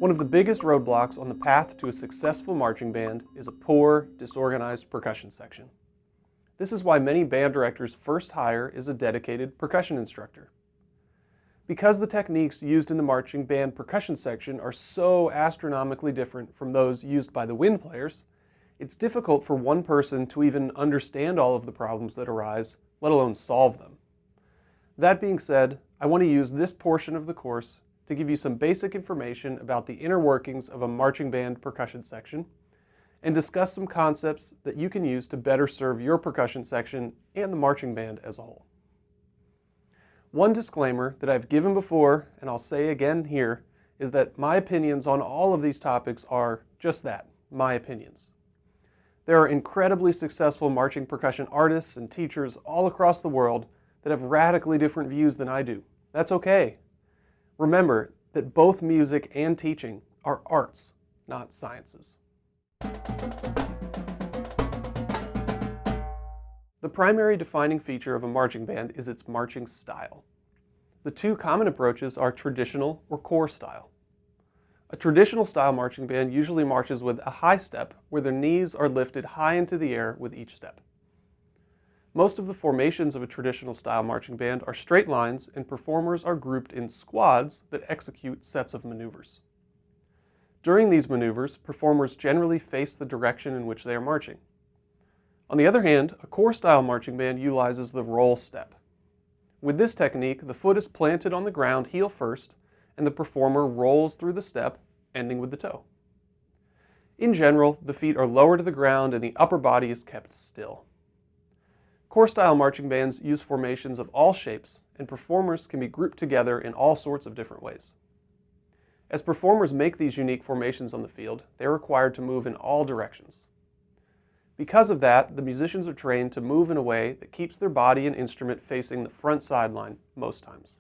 One of the biggest roadblocks on the path to a successful marching band is a poor, disorganized percussion section. This is why many band directors' first hire is a dedicated percussion instructor. Because the techniques used in the marching band percussion section are so astronomically different from those used by the wind players, it's difficult for one person to even understand all of the problems that arise, let alone solve them. That being said, I want to use this portion of the course to give you some basic information about the inner workings of a marching band percussion section and discuss some concepts that you can use to better serve your percussion section and the marching band as a whole. One disclaimer that I've given before, and I'll say again here, is that my opinions on all of these topics are just that, my opinions. There are incredibly successful marching percussion artists and teachers all across the world that have radically different views than I do. That's okay. Remember that both music and teaching are arts, not sciences. The primary defining feature of a marching band is its marching style. The two common approaches are traditional or core style. A traditional style marching band usually marches with a high step where their knees are lifted high into the air with each step. Most of the formations of a traditional style marching band are straight lines, and performers are grouped in squads that execute sets of maneuvers. During these maneuvers, performers generally face the direction in which they are marching. On the other hand, a core style marching band utilizes the roll step. With this technique, the foot is planted on the ground heel first, and the performer rolls through the step, ending with the toe. In general, the feet are lower to the ground and the upper body is kept still. Core-style marching bands use formations of all shapes, and performers can be grouped together in all sorts of different ways. As performers make these unique formations on the field, they are required to move in all directions. Because of that, the musicians are trained to move in a way that keeps their body and instrument facing the front sideline most times.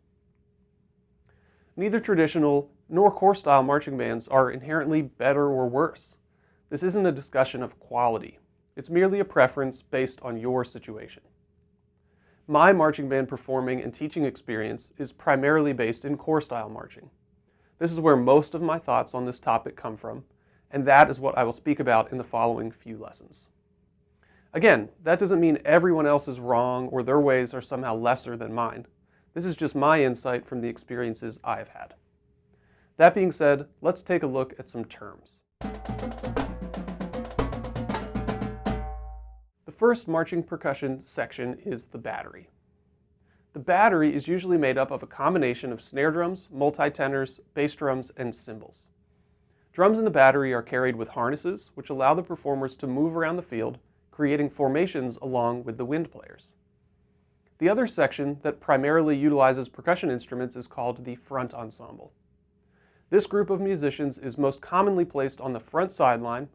Neither traditional nor core-style marching bands are inherently better or worse. This isn't a discussion of quality. It's merely a preference based on your situation. My marching band performing and teaching experience is primarily based in core-style marching. This is where most of my thoughts on this topic come from, and that is what I will speak about in the following few lessons. Again, that doesn't mean everyone else is wrong or their ways are somehow lesser than mine. This is just my insight from the experiences I've had. That being said, let's take a look at some terms. The first marching percussion section is the battery. The battery is usually made up of a combination of snare drums, multi-tenors, bass drums, and cymbals. Drums in the battery are carried with harnesses, which allow the performers to move around the field, creating formations along with the wind players. The other section that primarily utilizes percussion instruments is called the front ensemble. This group of musicians is most commonly placed on the front sideline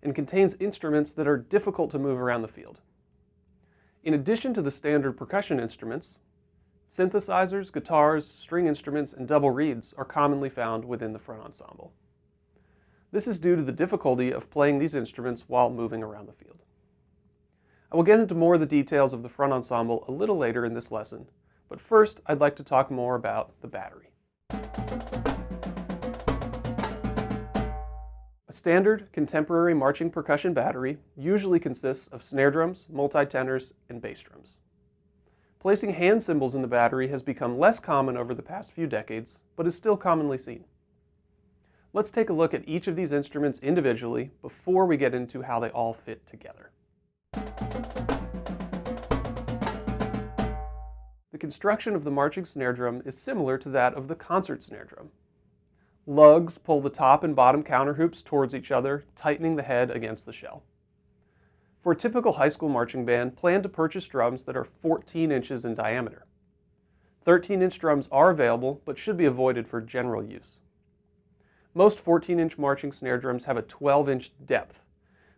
and contains instruments that are difficult to move around the field. In addition to the standard percussion instruments, synthesizers, guitars, string instruments, and double reeds are commonly found within the front ensemble. This is due to the difficulty of playing these instruments while moving around the field. I will get into more of the details of the front ensemble a little later in this lesson, but first I'd like to talk more about the battery. A standard contemporary marching percussion battery usually consists of snare drums, multi-tenors, and bass drums. Placing hand cymbals in the battery has become less common over the past few decades, but is still commonly seen. Let's take a look at each of these instruments individually before we get into how they all fit together. The construction of the marching snare drum is similar to that of the concert snare drum. Lugs pull the top and bottom counter hoops towards each other, tightening the head against the shell. For a typical high school marching band, plan to purchase drums that are 14 inches in diameter. 13-inch drums are available, but should be avoided for general use. Most 14-inch marching snare drums have a 12-inch depth,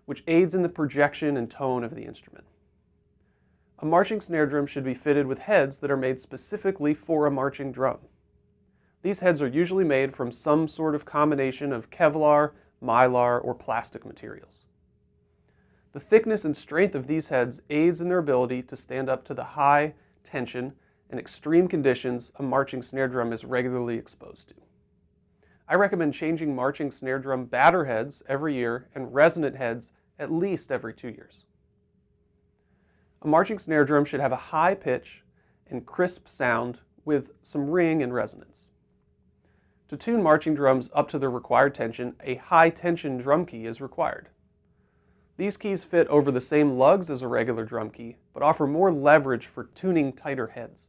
which aids in the projection and tone of the instrument. A marching snare drum should be fitted with heads that are made specifically for a marching drum. These heads are usually made from some sort of combination of Kevlar, Mylar, or plastic materials. The thickness and strength of these heads aids in their ability to stand up to the high tension and extreme conditions a marching snare drum is regularly exposed to. I recommend changing marching snare drum batter heads every year and resonant heads at least every 2 years. A marching snare drum should have a high pitch and crisp sound with some ring and resonance. To tune marching drums up to the required tension, a high tension drum key is required. These keys fit over the same lugs as a regular drum key, but offer more leverage for tuning tighter heads.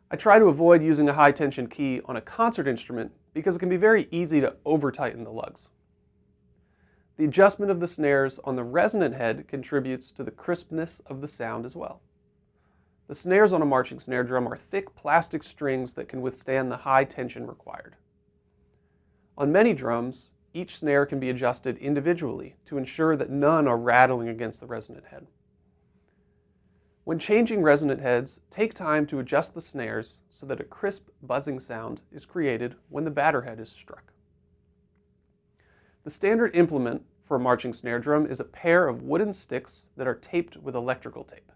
I try to avoid using a high tension key on a concert instrument because it can be very easy to over-tighten the lugs. The adjustment of the snares on the resonant head contributes to the crispness of the sound as well. The snares on a marching snare drum are thick plastic strings that can withstand the high tension required. On many drums, each snare can be adjusted individually to ensure that none are rattling against the resonant head. When changing resonant heads, take time to adjust the snares so that a crisp buzzing sound is created when the batter head is struck. The standard implement for a marching snare drum is a pair of wooden sticks that are taped with electrical tape.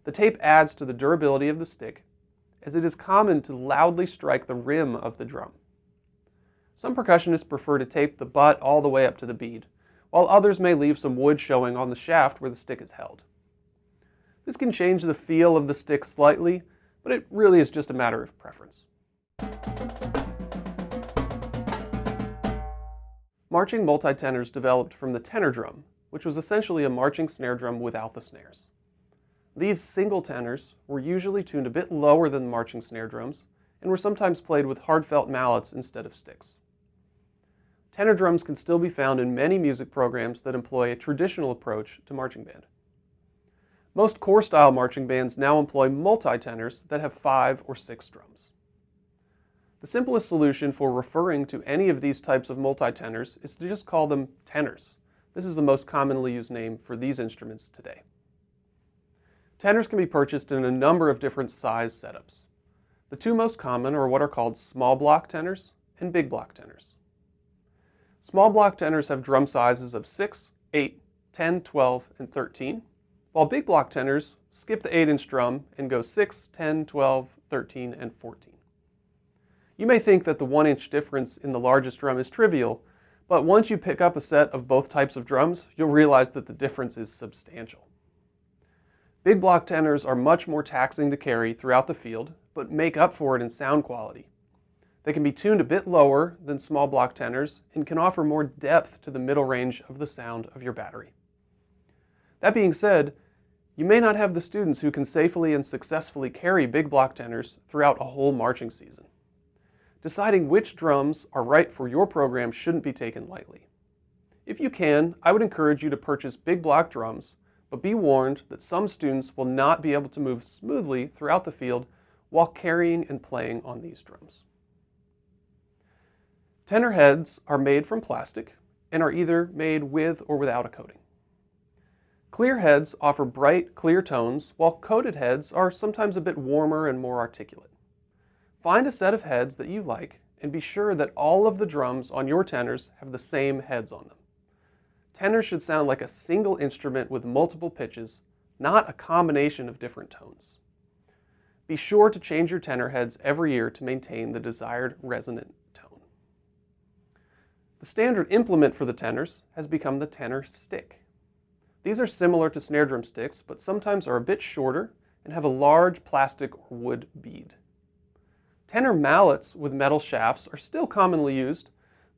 The tape adds to the durability of the stick, as it is common to loudly strike the rim of the drum. Some percussionists prefer to tape the butt all the way up to the bead, while others may leave some wood showing on the shaft where the stick is held. This can change the feel of the stick slightly, but it really is just a matter of preference. Marching multi-tenors developed from the tenor drum, which was essentially a marching snare drum without the snares. These single tenors were usually tuned a bit lower than marching snare drums and were sometimes played with hard felt mallets instead of sticks. Tenor drums can still be found in many music programs that employ a traditional approach to marching band. Most corps-style marching bands now employ multi-tenors that have 5 or 6 drums. The simplest solution for referring to any of these types of multi-tenors is to just call them tenors. This is the most commonly used name for these instruments today. Tenors can be purchased in a number of different size setups. The two most common are what are called small block tenors and big block tenors. Small block tenors have drum sizes of 6, 8, 10, 12, and 13, while big block tenors skip the 8-inch drum and go 6, 10, 12, 13, and 14. You may think that the 1-inch difference in the largest drum is trivial, but once you pick up a set of both types of drums, you'll realize that the difference is substantial. Big block tenors are much more taxing to carry throughout the field, but make up for it in sound quality. They can be tuned a bit lower than small block tenors and can offer more depth to the middle range of the sound of your battery. That being said, you may not have the students who can safely and successfully carry big block tenors throughout a whole marching season. Deciding which drums are right for your program shouldn't be taken lightly. If you can, I would encourage you to purchase big block drums, but be warned that some students will not be able to move smoothly throughout the field while carrying and playing on these drums. Tenor heads are made from plastic and are either made with or without a coating. Clear heads offer bright, clear tones, while coated heads are sometimes a bit warmer and more articulate. Find a set of heads that you like and be sure that all of the drums on your tenors have the same heads on them. Tenors should sound like a single instrument with multiple pitches, not a combination of different tones. Be sure to change your tenor heads every year to maintain the desired resonant tone. The standard implement for the tenors has become the tenor stick. These are similar to snare drum sticks, but sometimes are a bit shorter and have a large plastic or wood bead. Tenor mallets with metal shafts are still commonly used,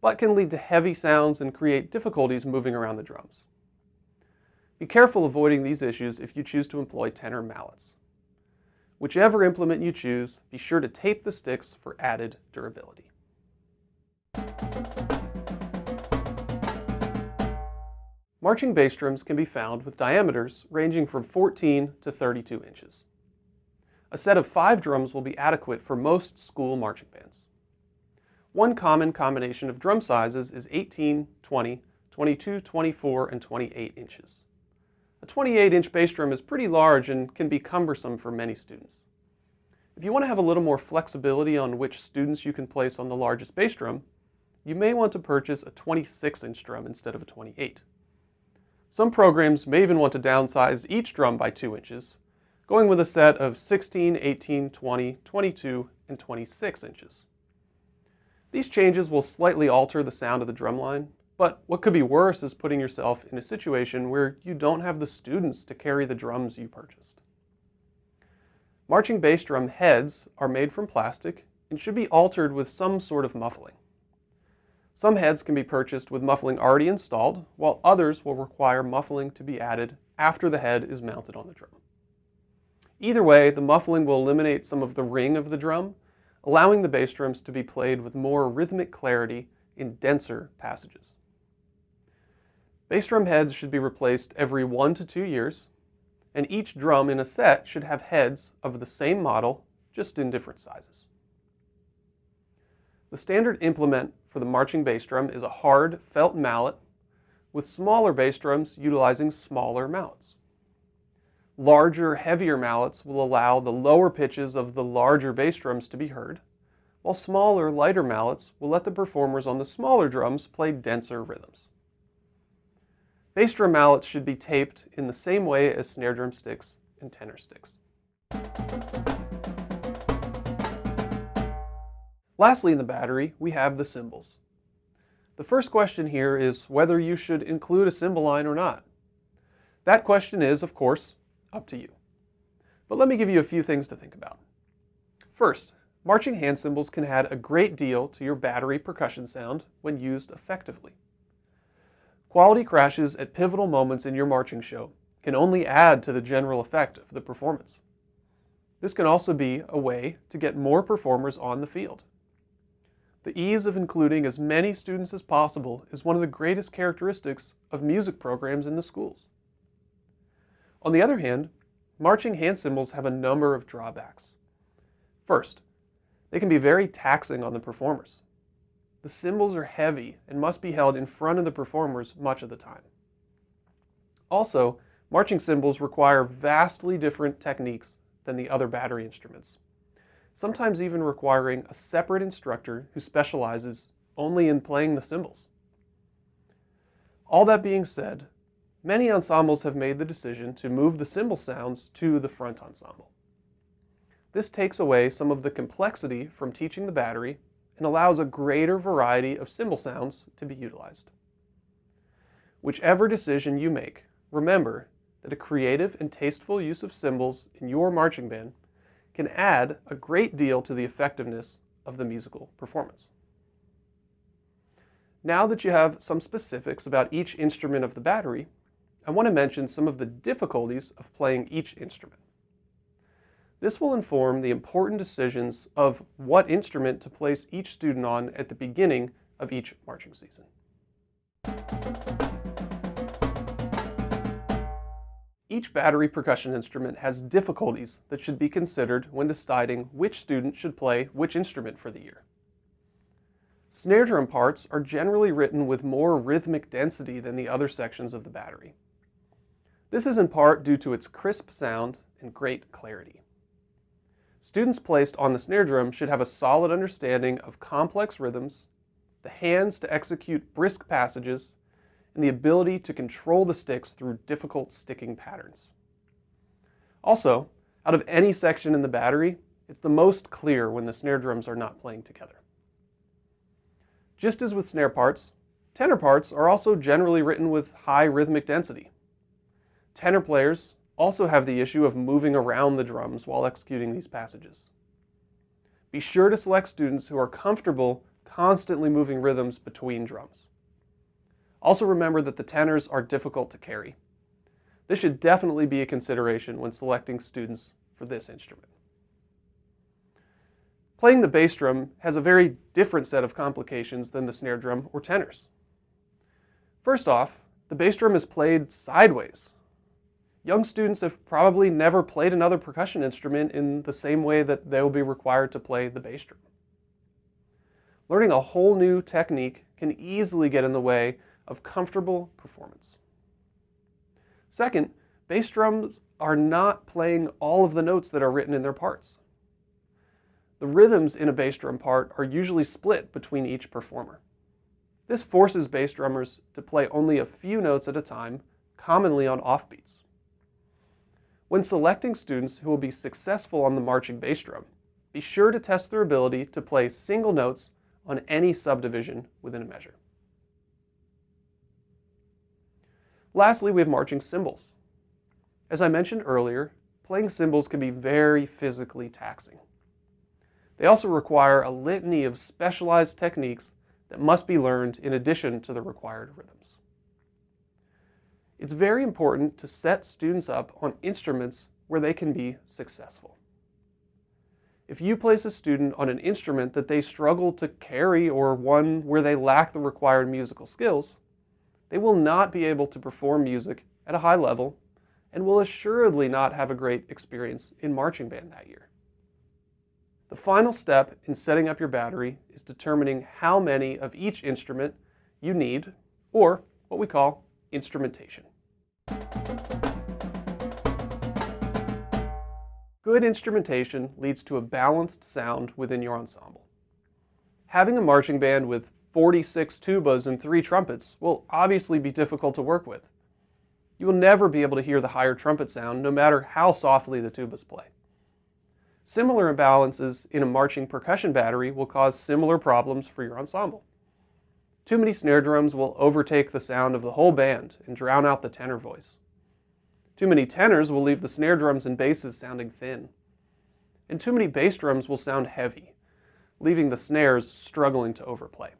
but can lead to heavy sounds and create difficulties moving around the drums. Be careful avoiding these issues if you choose to employ tenor mallets. Whichever implement you choose, be sure to tape the sticks for added durability. Marching bass drums can be found with diameters ranging from 14 to 32 inches. A set of 5 drums will be adequate for most school marching bands. One common combination of drum sizes is 18, 20, 22, 24, and 28 inches. A 28-inch bass drum is pretty large and can be cumbersome for many students. If you want to have a little more flexibility on which students you can place on the largest bass drum, you may want to purchase a 26-inch drum instead of a 28. Some programs may even want to downsize each drum by 2 inches, going with a set of 16, 18, 20, 22, and 26 inches. These changes will slightly alter the sound of the drum line, but what could be worse is putting yourself in a situation where you don't have the students to carry the drums you purchased. Marching bass drum heads are made from plastic and should be altered with some sort of muffling. Some heads can be purchased with muffling already installed, while others will require muffling to be added after the head is mounted on the drum. Either way, the muffling will eliminate some of the ring of the drum, allowing the bass drums to be played with more rhythmic clarity in denser passages. Bass drum heads should be replaced every 1 to 2 years, and each drum in a set should have heads of the same model, just in different sizes. The standard implement for the marching bass drum is a hard felt mallet, with smaller bass drums utilizing smaller mallets. Larger, heavier mallets will allow the lower pitches of the larger bass drums to be heard, while smaller, lighter mallets will let the performers on the smaller drums play denser rhythms. Bass drum mallets should be taped in the same way as snare drum sticks and tenor sticks. Lastly in the battery, we have the cymbals. The first question here is whether you should include a cymbal line or not. That question is, of course, up to you. But let me give you a few things to think about. First, marching hand cymbals can add a great deal to your battery percussion sound when used effectively. Quality crashes at pivotal moments in your marching show can only add to the general effect of the performance. This can also be a way to get more performers on the field. The ease of including as many students as possible is one of the greatest characteristics of music programs in the schools. On the other hand, marching hand cymbals have a number of drawbacks. First, they can be very taxing on the performers. The cymbals are heavy and must be held in front of the performers much of the time. Also, marching cymbals require vastly different techniques than the other battery instruments, sometimes even requiring a separate instructor who specializes only in playing the cymbals. All that being said, many ensembles have made the decision to move the cymbal sounds to the front ensemble. This takes away some of the complexity from teaching the battery and allows a greater variety of cymbal sounds to be utilized. Whichever decision you make, remember that a creative and tasteful use of cymbals in your marching band can add a great deal to the effectiveness of the musical performance. Now that you have some specifics about each instrument of the battery, I want to mention some of the difficulties of playing each instrument. This will inform the important decisions of what instrument to place each student on at the beginning of each marching season. Each battery percussion instrument has difficulties that should be considered when deciding which student should play which instrument for the year. Snare drum parts are generally written with more rhythmic density than the other sections of the battery. This is in part due to its crisp sound and great clarity. Students placed on the snare drum should have a solid understanding of complex rhythms, the hands to execute brisk passages, and the ability to control the sticks through difficult sticking patterns. Also, out of any section in the battery, it's the most clear when the snare drums are not playing together. Just as with snare parts, tenor parts are also generally written with high rhythmic density. Tenor players also have the issue of moving around the drums while executing these passages. Be sure to select students who are comfortable constantly moving rhythms between drums. Also remember that the tenors are difficult to carry. This should definitely be a consideration when selecting students for this instrument. Playing the bass drum has a very different set of complications than the snare drum or tenors. First off, the bass drum is played sideways. Young students have probably never played another percussion instrument in the same way that they will be required to play the bass drum. Learning a whole new technique can easily get in the way of comfortable performance. Second, bass drums are not playing all of the notes that are written in their parts. The rhythms in a bass drum part are usually split between each performer. This forces bass drummers to play only a few notes at a time, commonly on offbeats. When selecting students who will be successful on the marching bass drum, be sure to test their ability to play single notes on any subdivision within a measure. Lastly, we have marching cymbals. As I mentioned earlier, playing cymbals can be very physically taxing. They also require a litany of specialized techniques that must be learned in addition to the required rhythms. It's very important to set students up on instruments where they can be successful. If you place a student on an instrument that they struggle to carry or one where they lack the required musical skills, they will not be able to perform music at a high level and will assuredly not have a great experience in marching band that year. The final step in setting up your battery is determining how many of each instrument you need, or what we call instrumentation. Good instrumentation leads to a balanced sound within your ensemble. Having a marching band with 46 tubas and 3 trumpets will obviously be difficult to work with. You will never be able to hear the higher trumpet sound no matter how softly the tubas play. Similar imbalances in a marching percussion battery will cause similar problems for your ensemble. Too many snare drums will overtake the sound of the whole band and drown out the tenor voice. Too many tenors will leave the snare drums and basses sounding thin. And too many bass drums will sound heavy, leaving the snares struggling to overplay.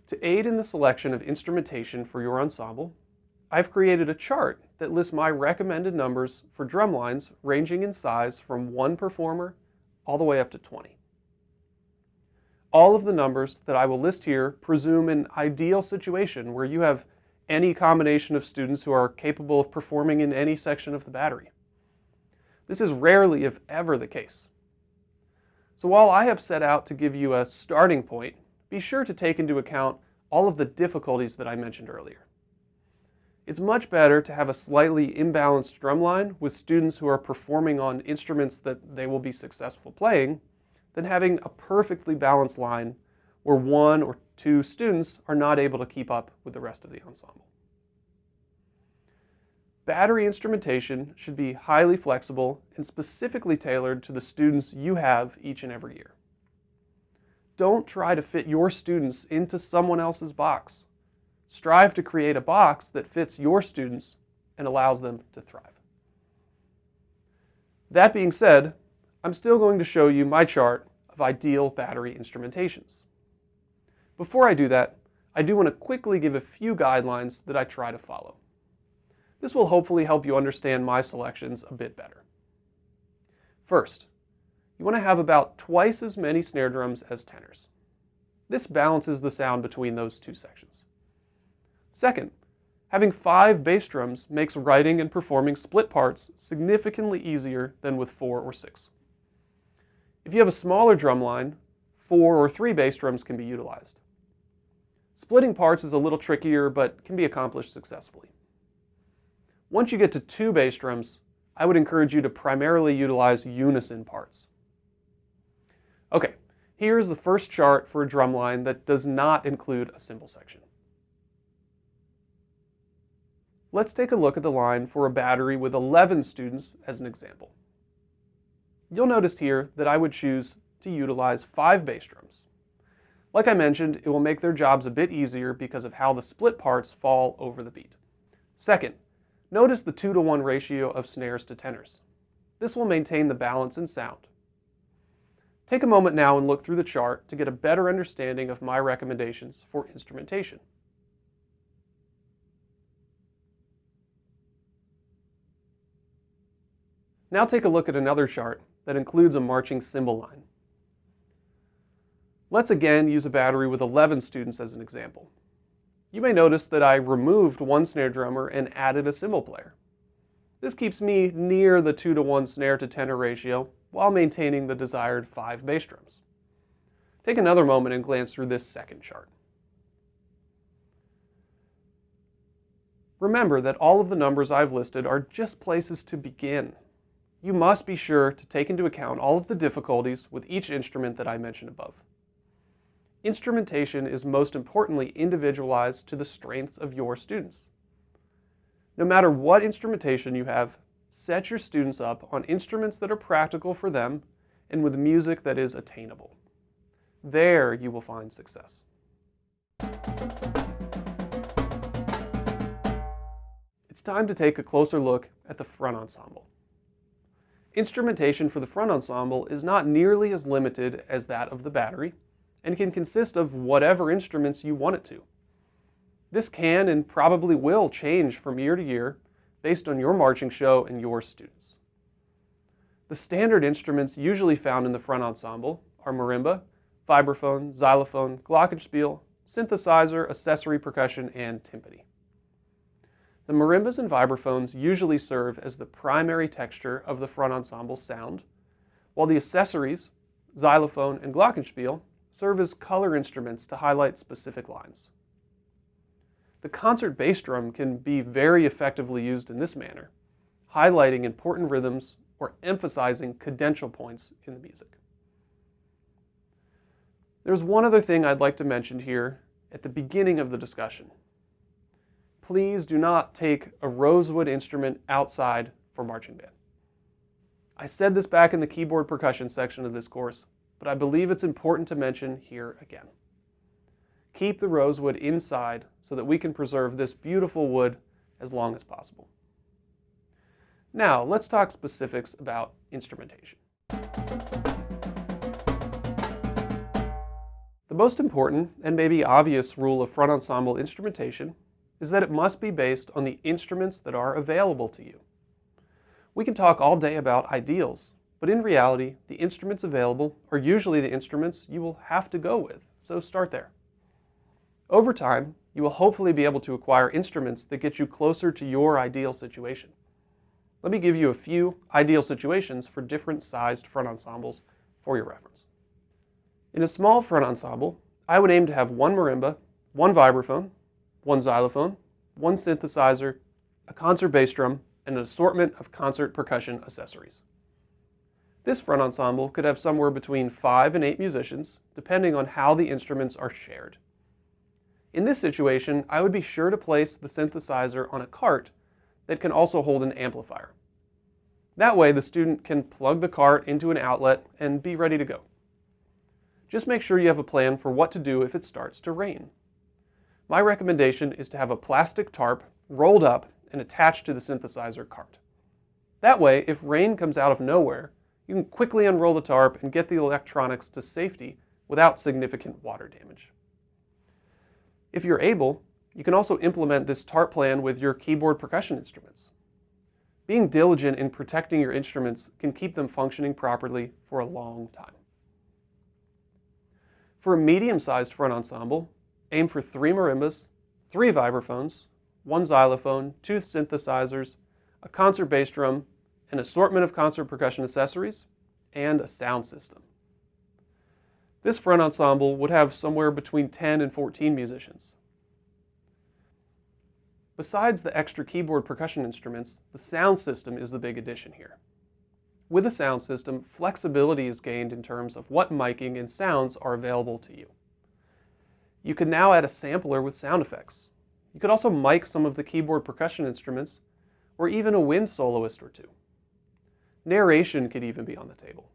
To aid in the selection of instrumentation for your ensemble, I've created a chart that lists my recommended numbers for drum lines ranging in size from 1 performer all the way up to 20. All of the numbers that I will list here presume an ideal situation where you have any combination of students who are capable of performing in any section of the battery. This is rarely, if ever, the case. So while I have set out to give you a starting point, be sure to take into account all of the difficulties that I mentioned earlier. It's much better to have a slightly imbalanced drumline with students who are performing on instruments that they will be successful playing than having a perfectly balanced line where 1 or 2 students are not able to keep up with the rest of the ensemble. Battery instrumentation should be highly flexible and specifically tailored to the students you have each and every year. Don't try to fit your students into someone else's box. Strive to create a box that fits your students and allows them to thrive. That being said, I'm still going to show you my chart of ideal battery instrumentations. Before I do that, I do want to quickly give a few guidelines that I try to follow. This will hopefully help you understand my selections a bit better. First, you want to have about twice as many snare drums as tenors. This balances the sound between those 2 sections. Second, having 5 bass drums makes writing and performing split parts significantly easier than with 4 or 6. If you have a smaller drum line, 4 or 3 bass drums can be utilized. Splitting parts is a little trickier but can be accomplished successfully. Once you get to 2 bass drums, I would encourage you to primarily utilize unison parts. Okay, here's the first chart for a drum line that does not include a cymbal section. Let's take a look at the line for a battery with 11 students as an example. You'll notice here that I would choose to utilize 5 bass drums. Like I mentioned, it will make their jobs a bit easier because of how the split parts fall over the beat. Second, notice the 2-to-1 ratio of snares to tenors. This will maintain the balance in sound. Take a moment now and look through the chart to get a better understanding of my recommendations for instrumentation. Now take a look at another chart that includes a marching cymbal line. Let's again use a battery with 11 students as an example. You may notice that I removed 1 snare drummer and added a cymbal player. This keeps me near the 2-to-1 snare to tenor ratio while maintaining the desired 5 bass drums. Take another moment and glance through this second chart. Remember that all of the numbers I've listed are just places to begin. You must be sure to take into account all of the difficulties with each instrument that I mentioned above. Instrumentation is most importantly individualized to the strengths of your students. No matter what instrumentation you have, set your students up on instruments that are practical for them and with music that is attainable. There you will find success. It's time to take a closer look at the front ensemble. Instrumentation for the front ensemble is not nearly as limited as that of the battery, and can consist of whatever instruments you want it to. This can and probably will change from year to year based on your marching show and your students. The standard instruments usually found in the front ensemble are marimba, vibraphone, xylophone, glockenspiel, synthesizer, accessory percussion, and timpani. The marimbas and vibraphones usually serve as the primary texture of the front ensemble sound, while the accessories, xylophone and glockenspiel, serve as color instruments to highlight specific lines. The concert bass drum can be very effectively used in this manner, highlighting important rhythms or emphasizing cadential points in the music. There's one other thing I'd like to mention here at the beginning of the discussion. Please do not take a rosewood instrument outside for marching band. I said this back in the keyboard percussion section of this course, but I believe it's important to mention here again. Keep the rosewood inside so that we can preserve this beautiful wood as long as possible. Now, let's talk specifics about instrumentation. The most important and maybe obvious rule of front ensemble instrumentation is that it must be based on the instruments that are available to you. We can talk all day about ideals, but in reality, the instruments available are usually the instruments you will have to go with, so start there. Over time, you will hopefully be able to acquire instruments that get you closer to your ideal situation. Let me give you a few ideal situations for different sized front ensembles for your reference. In a small front ensemble, I would aim to have one marimba, one vibraphone, one xylophone, one synthesizer, a concert bass drum, and an assortment of concert percussion accessories. This front ensemble could have somewhere between 5 and 8 musicians, depending on how the instruments are shared. In this situation, I would be sure to place the synthesizer on a cart that can also hold an amplifier. That way, the student can plug the cart into an outlet and be ready to go. Just make sure you have a plan for what to do if it starts to rain. My recommendation is to have a plastic tarp rolled up and attached to the synthesizer cart. That way, if rain comes out of nowhere, you can quickly unroll the tarp and get the electronics to safety without significant water damage. If you're able, you can also implement this tarp plan with your keyboard percussion instruments. Being diligent in protecting your instruments can keep them functioning properly for a long time. For a medium-sized front ensemble, aim for 3 marimbas, 3 vibraphones, 1 xylophone, 2 synthesizers, a concert bass drum, an assortment of concert percussion accessories, and a sound system. This front ensemble would have somewhere between 10 and 14 musicians. Besides the extra keyboard percussion instruments, the sound system is the big addition here. With a sound system, flexibility is gained in terms of what miking and sounds are available to you. You can now add a sampler with sound effects. You could also mic some of the keyboard percussion instruments, or even a wind soloist or two. Narration could even be on the table.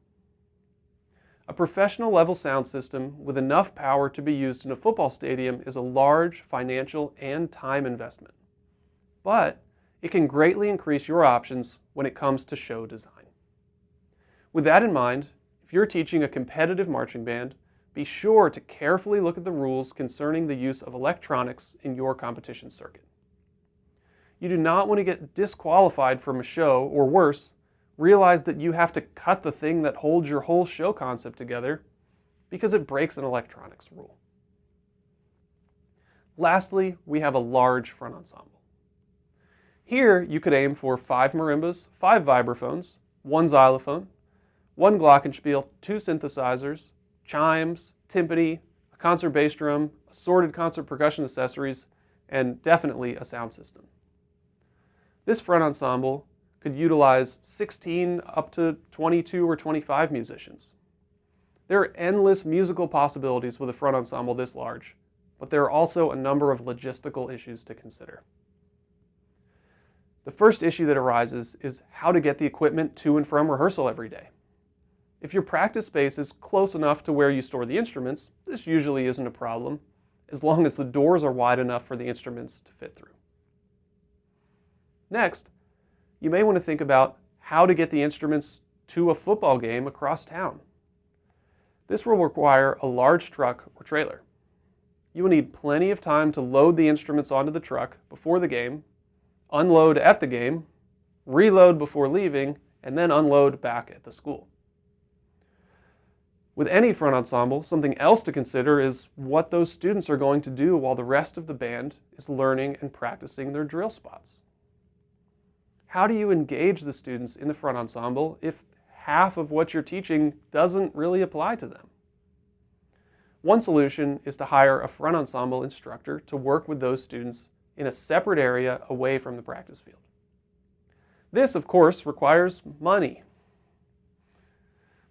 A professional level sound system with enough power to be used in a football stadium is a large financial and time investment. But it can greatly increase your options when it comes to show design. With that in mind, if you're teaching a competitive marching band, be sure to carefully look at the rules concerning the use of electronics in your competition circuit. You do not want to get disqualified from a show, or worse, realize that you have to cut the thing that holds your whole show concept together because it breaks an electronics rule. Lastly, we have a large front ensemble. Here, you could aim for 5 marimbas, 5 vibraphones, 1 xylophone, 1 glockenspiel, 2 synthesizers, chimes, timpani, a concert bass drum, assorted concert percussion accessories, and definitely a sound system. This front ensemble could utilize 16 up to 22 or 25 musicians. There are endless musical possibilities with a front ensemble this large, but there are also a number of logistical issues to consider. The first issue that arises is how to get the equipment to and from rehearsal every day. If your practice space is close enough to where you store the instruments, this usually isn't a problem, as long as the doors are wide enough for the instruments to fit through. Next, you may want to think about how to get the instruments to a football game across town. This will require a large truck or trailer. You will need plenty of time to load the instruments onto the truck before the game, unload at the game, reload before leaving, and then unload back at the school. With any front ensemble, something else to consider is what those students are going to do while the rest of the band is learning and practicing their drill spots. How do you engage the students in the front ensemble if half of what you're teaching doesn't really apply to them? One solution is to hire a front ensemble instructor to work with those students in a separate area away from the practice field. This, of course, requires money.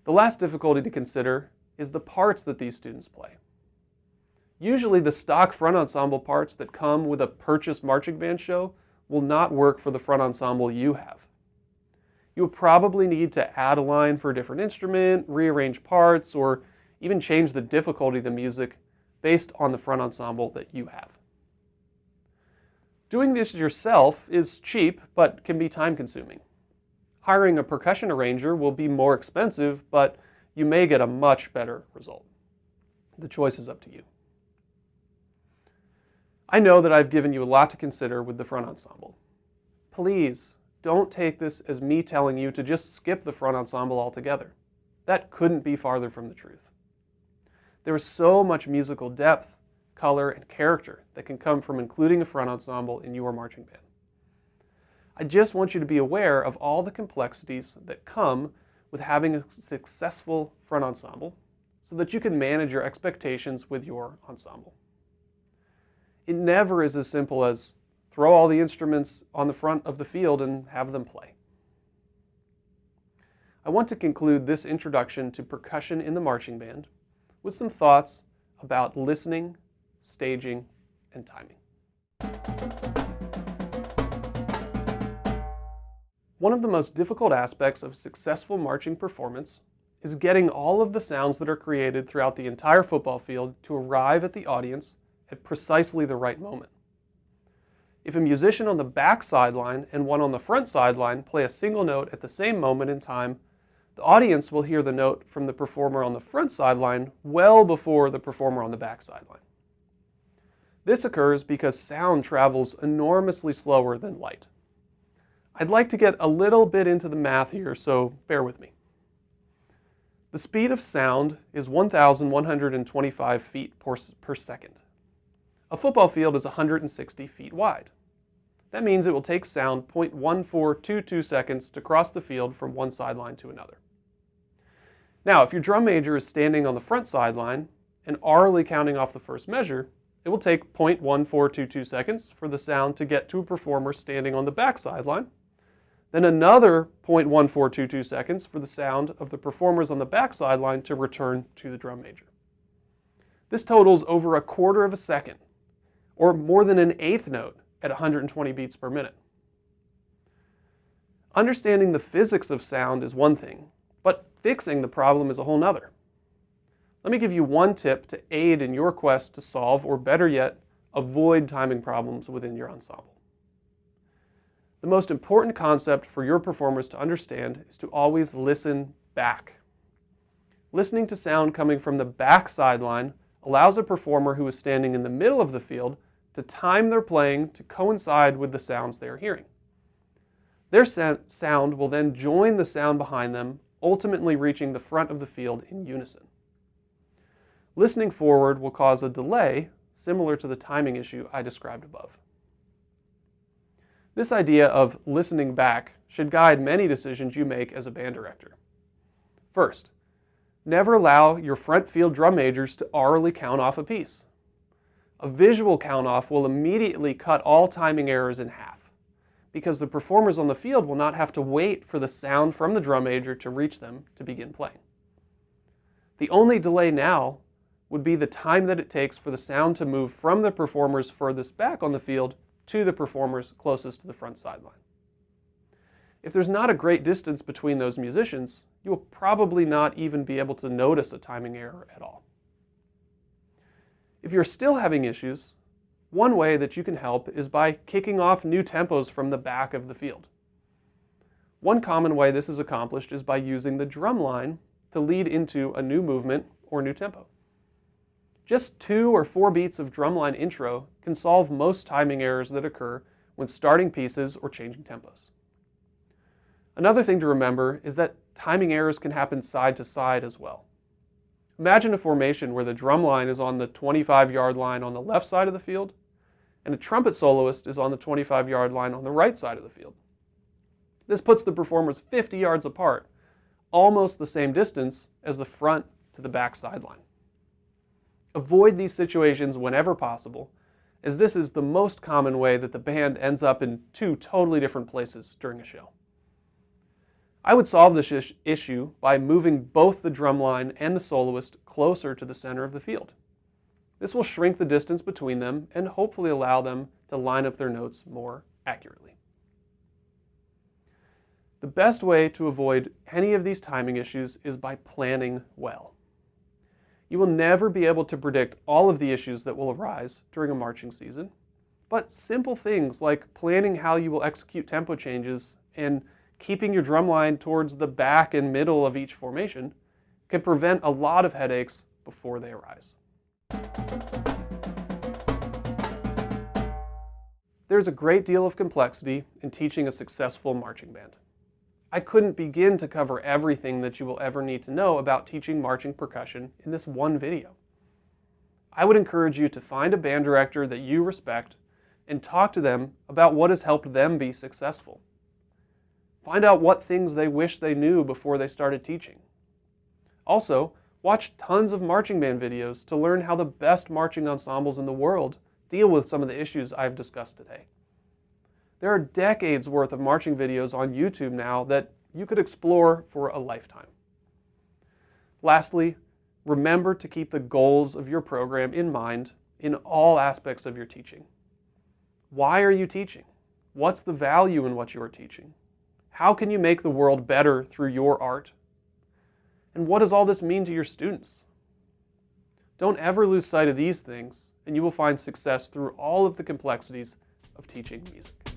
The last difficulty to consider is the parts that these students play. Usually the stock front ensemble parts that come with a purchased marching band show will not work for the front ensemble you have. You will probably need to add a line for a different instrument, rearrange parts, or even change the difficulty of the music based on the front ensemble that you have. Doing this yourself is cheap, but can be time-consuming. Hiring a percussion arranger will be more expensive, but you may get a much better result. The choice is up to you. I know that I've given you a lot to consider with the front ensemble. Please don't take this as me telling you to just skip the front ensemble altogether. That couldn't be farther from the truth. There is so much musical depth, color, and character that can come from including a front ensemble in your marching band. I just want you to be aware of all the complexities that come with having a successful front ensemble so that you can manage your expectations with your ensemble. It never is as simple as throw all the instruments on the front of the field and have them play. I want to conclude this introduction to percussion in the marching band with some thoughts about listening, staging, and timing. One of the most difficult aspects of successful marching performance is getting all of the sounds that are created throughout the entire football field to arrive at the audience at precisely the right moment. If a musician on the back sideline and one on the front sideline play a single note at the same moment in time, the audience will hear the note from the performer on the front sideline well before the performer on the back sideline. This occurs because sound travels enormously slower than light. I'd like to get a little bit into the math here, so bear with me. The speed of sound is 1,125 feet per second. A football field is 160 feet wide. That means it will take sound 0.1422 seconds to cross the field from one sideline to another. Now, if your drum major is standing on the front sideline and aurally counting off the first measure, it will take 0.1422 seconds for the sound to get to a performer standing on the back sideline, then another 0.1422 seconds for the sound of the performers on the back sideline to return to the drum major. This totals over a quarter of a second, or more than an eighth note at 120 beats per minute. Understanding the physics of sound is one thing, but fixing the problem is a whole nother. Let me give you one tip to aid in your quest to solve, or better yet, avoid timing problems within your ensemble. The most important concept for your performers to understand is to always listen back. Listening to sound coming from the back sideline allows a performer who is standing in the middle of the field to time their playing to coincide with the sounds they are hearing. Their sound will then join the sound behind them, ultimately reaching the front of the field in unison. Listening forward will cause a delay similar to the timing issue I described above. This idea of listening back should guide many decisions you make as a band director. First, never allow your front field drum majors to aurally count off a piece. A visual count-off will immediately cut all timing errors in half, because the performers on the field will not have to wait for the sound from the drum major to reach them to begin playing. The only delay now would be the time that it takes for the sound to move from the performers furthest back on the field to the performers closest to the front sideline. If there's not a great distance between those musicians, you will probably not even be able to notice a timing error at all. If you're still having issues, one way that you can help is by kicking off new tempos from the back of the field. One common way this is accomplished is by using the drum line to lead into a new movement or new tempo. Just 2 or 4 beats of drumline intro can solve most timing errors that occur when starting pieces or changing tempos. Another thing to remember is that timing errors can happen side to side as well. Imagine a formation where the drum line is on the 25-yard line on the left side of the field, and a trumpet soloist is on the 25-yard line on the right side of the field. This puts the performers 50 yards apart, almost the same distance as the front to the back sideline. Avoid these situations whenever possible, as this is the most common way that the band ends up in 2 totally different places during a show. I would solve this issue by moving both the drum line and the soloist closer to the center of the field. This will shrink the distance between them and hopefully allow them to line up their notes more accurately. The best way to avoid any of these timing issues is by planning well. You will never be able to predict all of the issues that will arise during a marching season, but simple things like planning how you will execute tempo changes and keeping your drum line towards the back and middle of each formation can prevent a lot of headaches before they arise. There's a great deal of complexity in teaching a successful marching band. I couldn't begin to cover everything that you will ever need to know about teaching marching percussion in this one video. I would encourage you to find a band director that you respect and talk to them about what has helped them be successful. Find out what things they wish they knew before they started teaching. Also, watch tons of marching band videos to learn how the best marching ensembles in the world deal with some of the issues I've discussed today. There are decades worth of marching videos on YouTube now that you could explore for a lifetime. Lastly, remember to keep the goals of your program in mind in all aspects of your teaching. Why are you teaching? What's the value in what you are teaching? How can you make the world better through your art? And what does all this mean to your students? Don't ever lose sight of these things, and you will find success through all of the complexities of teaching music.